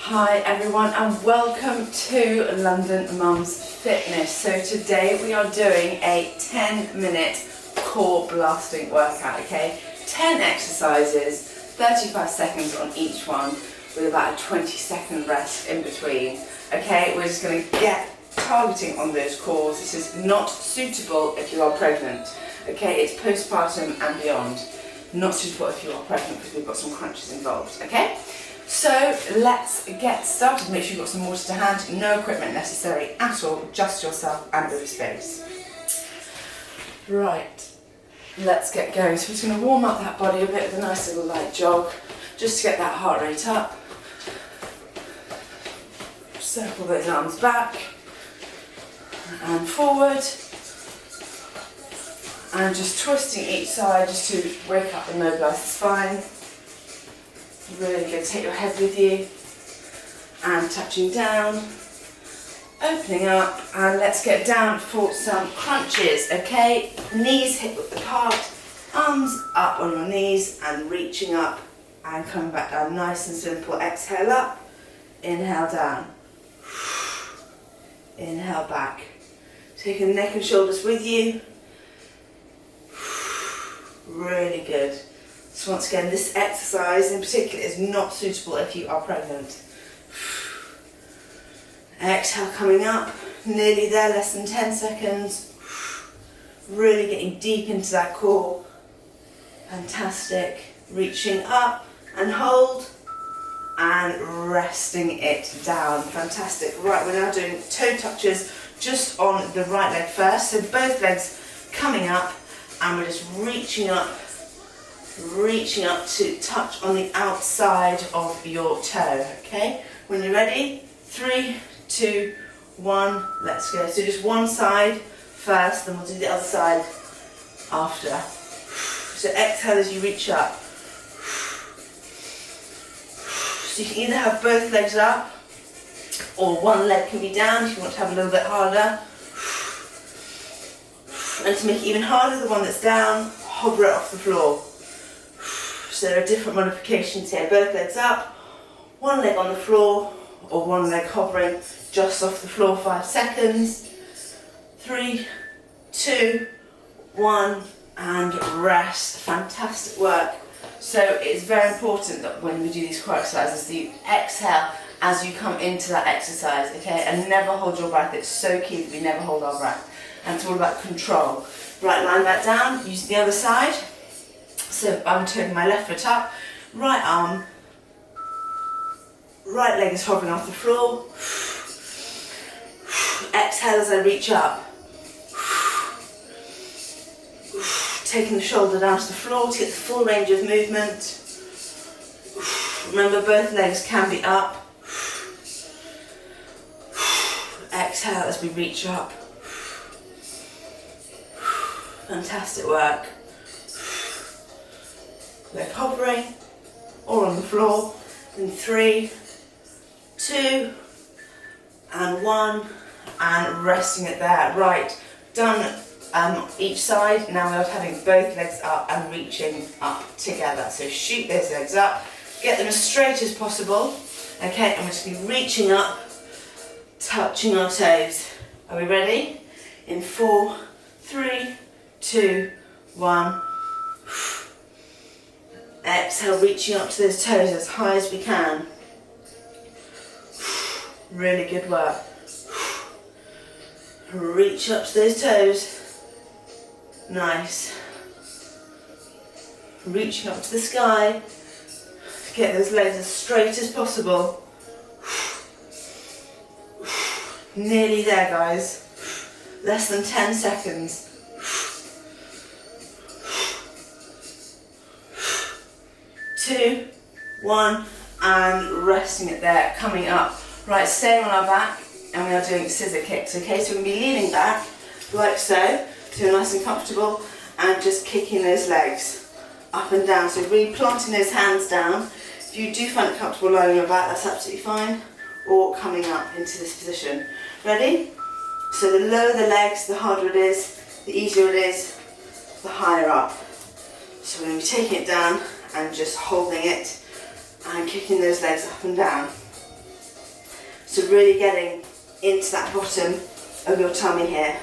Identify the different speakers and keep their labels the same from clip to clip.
Speaker 1: Hi everyone and welcome to London Mums Fitness. So today we are doing a 10-minute core blasting workout, okay? 10 exercises, 35 seconds on each one with about a 20-second rest in between, okay? We're just going to get targeting on those cores. This is not suitable if you are pregnant, okay? It's postpartum and beyond. Not suitable if you are pregnant because we've got some crunches involved, okay? So let's get started. Make sure you've got some water to hand, no equipment necessary at all, just yourself and a bit of space. Right, let's get going. So we're just going to warm up that body a bit with a nice little light jog, just to get that heart rate up. Circle those arms back and forward. And just twisting each side just to wake up and mobilise the spine. Really good. Take your head with you and touching down, opening up, and let's get down for some crunches, okay? Knees hip width apart, arms up on your knees and reaching up and coming back down. Nice and simple. Exhale up, inhale down, inhale back. Taking the neck and shoulders with you. Really good. So once again, this exercise in particular is not suitable if you are pregnant. Exhale, coming up, nearly there, less than 10 seconds. Really getting deep into that core. Fantastic. Reaching up and hold and resting it down. Fantastic. Right, we're now doing toe touches just on the right leg first. So both legs coming up and we're just reaching up to touch on the outside of your toe, okay? When you're ready, 3, 2, 1, let's go. So just one side first, then we'll do the other side after. So exhale as you reach up. So you can either have both legs up, or one leg can be down if you want to have a little bit harder. And to make it even harder, the one that's down, hover it off the floor. So there are different modifications here. Both legs up, one leg on the floor, or one leg hovering just off the floor. 5 seconds. 3, 2, 1, and rest. Fantastic work. So it's very important that when we do these core exercises, that you exhale as you come into that exercise, okay? And never hold your breath. It's so key that we never hold our breath. And it's all about control. Right, line back down, use the other side. So I'm turning my left foot up, right arm, right leg is hovering off the floor. Exhale as I reach up. Taking the shoulder down to the floor to get the full range of movement. Remember, both legs can be up. Exhale as we reach up. Fantastic work. Leg hovering or on the floor in 3, 2, and 1, and resting it there. Right, done each side. Now we're having both legs up and reaching up together. So shoot those legs up, get them as straight as possible. Okay, and we're just going to be reaching up, touching our toes. Are we ready? In 4, 3, 2, 1. Exhale, reaching up to those toes as high as we can. Really good work. Reach up to those toes. Nice. Reaching up to the sky. Get those legs as straight as possible. Nearly there, guys. Less than 10 seconds. 2, 1, and resting it there, coming up. Right, staying on our back, and we are doing scissor kicks, okay? So we're going to be leaning back, like so nice and comfortable, and just kicking those legs up and down. So really planting those hands down. If you do find it comfortable lying on your back, that's absolutely fine, or coming up into this position. Ready? So the lower the legs, the harder it is, the easier it is, the higher up. So we're going to be taking it down and just holding it and kicking those legs up and down. So really getting into that bottom of your tummy here.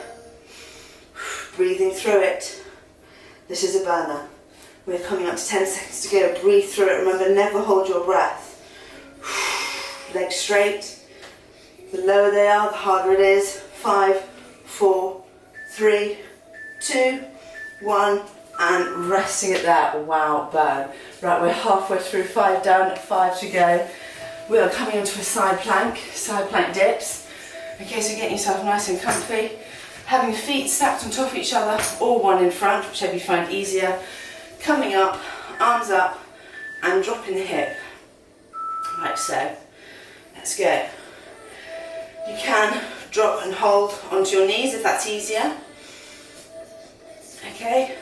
Speaker 1: Breathing through it. This is a burner. We're coming up to 10 seconds to go. Breathe through it. Remember, never hold your breath. Legs straight. The lower they are, the harder it is. 5, 4, 3, 2, 1, and resting it there. Wow, burn. Right, we're halfway through, 5 down, 5 to go. We are coming onto a side plank dips. Okay, so getting yourself nice and comfy. Having your feet stacked on top of each other, or one in front, whichever you find easier. Coming up, arms up, and dropping the hip. Like so. Let's go. You can drop and hold onto your knees if that's easier. Okay.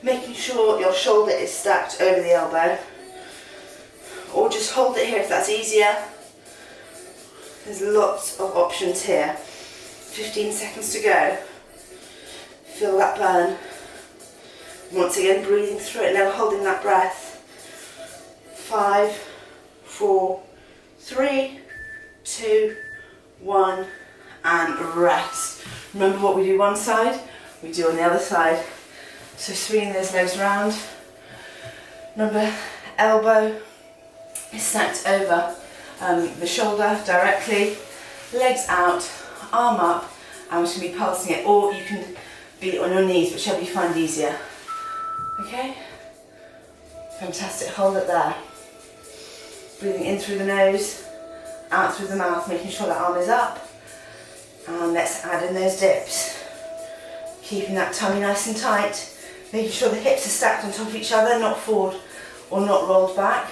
Speaker 1: Making sure your shoulder is stacked over the elbow. Or just hold it here if that's easier. There's lots of options here. 15 seconds to go. Feel that burn. Once again, breathing through it, never holding that breath. 5, 4, 3, 2, 1, and rest. Remember what we do one side, we do on the other side. So swinging those legs round. Remember, elbow is stacked over the shoulder directly. Legs out, arm up, and we're just going to be pulsing it, or you can be on your knees, whichever you find easier. Okay? Fantastic, hold it there. Breathing in through the nose, out through the mouth, making sure that arm is up. And let's add in those dips. Keeping that tummy nice and tight, making sure the hips are stacked on top of each other, not forward or not rolled back.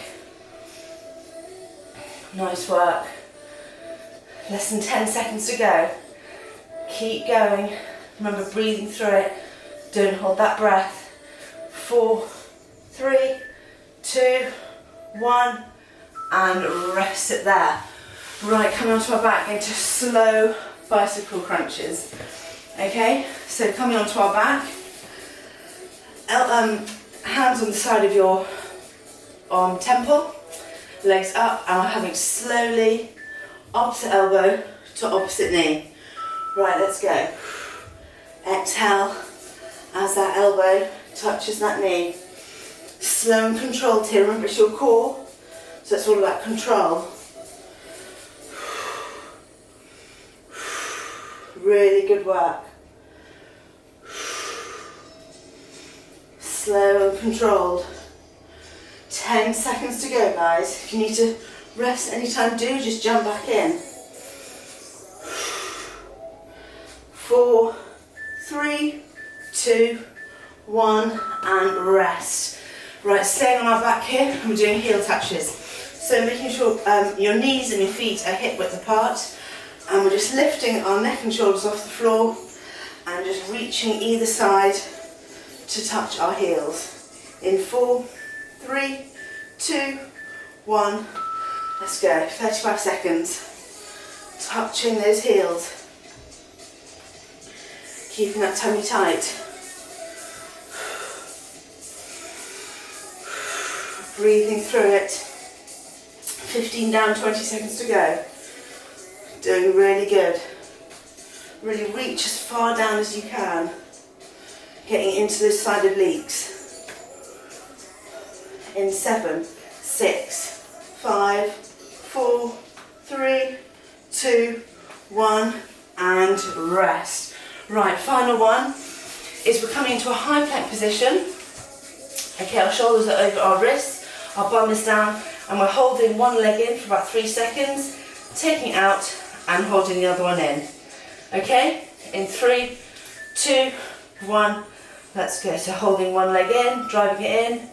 Speaker 1: Nice work. Less than 10 seconds to go. Keep going. Remember, breathing through it. Don't hold that breath. 4, 3, 2, 1, and rest it there. Right, coming onto our back into slow bicycle crunches. Okay, so coming onto our back, hands on the side of your temple, legs up, and we're having slowly opposite elbow to opposite knee. Right, let's go. Exhale as that elbow touches that knee. Slow and controlled here. Remember, it's your core, so it's all about control. Really good work. Slow and controlled. 10 seconds to go, guys. If you need to rest anytime, do just jump back in. 4, 3, 2, 1, and rest. Right, staying on our back here, we're doing heel touches. So making sure your knees and your feet are hip width apart, and we're just lifting our neck and shoulders off the floor and just reaching either side to touch our heels. In 4, 3, 2, 1, let's go. 35 seconds. Touching those heels. Keeping that tummy tight. Breathing through it. 15 down, 20 seconds to go. Doing really good. Really reach as far down as you can. Getting into those side obliques. In 7, 6, 5, 4, 3, 2, 1, and rest. Right, final one is we're coming into a high plank position. Okay, our shoulders are over our wrists, our bum is down, and we're holding one leg in for about 3 seconds, taking it out and holding the other one in. Okay, in 3, 2, 1, let's go. So holding one leg in, driving it in,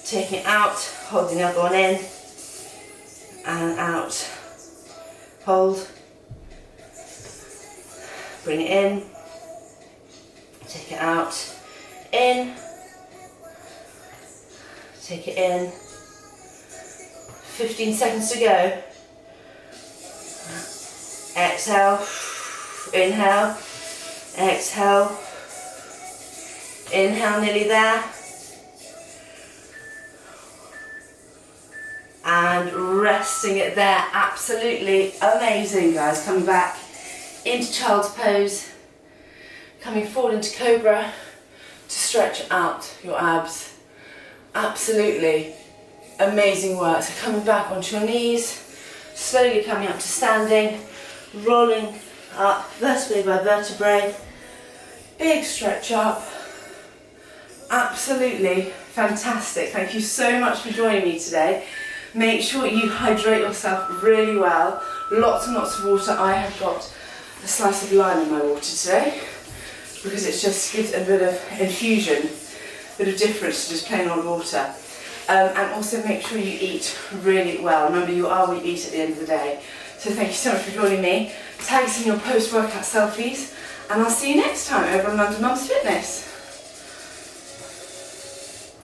Speaker 1: taking it out, holding the other one in, and out. Hold, bring it in, take it out, in, take it in. 15 seconds to go. Exhale, inhale, exhale, inhale, nearly there. and resting it there. Absolutely amazing, guys. Coming back into child's pose, coming forward into cobra to stretch out your abs. Absolutely amazing work. So coming back onto your knees, slowly coming up to standing, rolling up vertebrae by vertebrae, big stretch up. Absolutely fantastic. Thank you so much for joining me today. Make sure you hydrate yourself really well. Lots and lots of water. I have got a slice of lime in my water today because it just gives a bit of infusion, a bit of difference to just plain old water. And also make sure you eat really well. Remember, you are what you eat at the end of the day. So thank you so much for joining me. Tag us in your post-workout selfies, and I'll see you next time over on London Mums Fitness.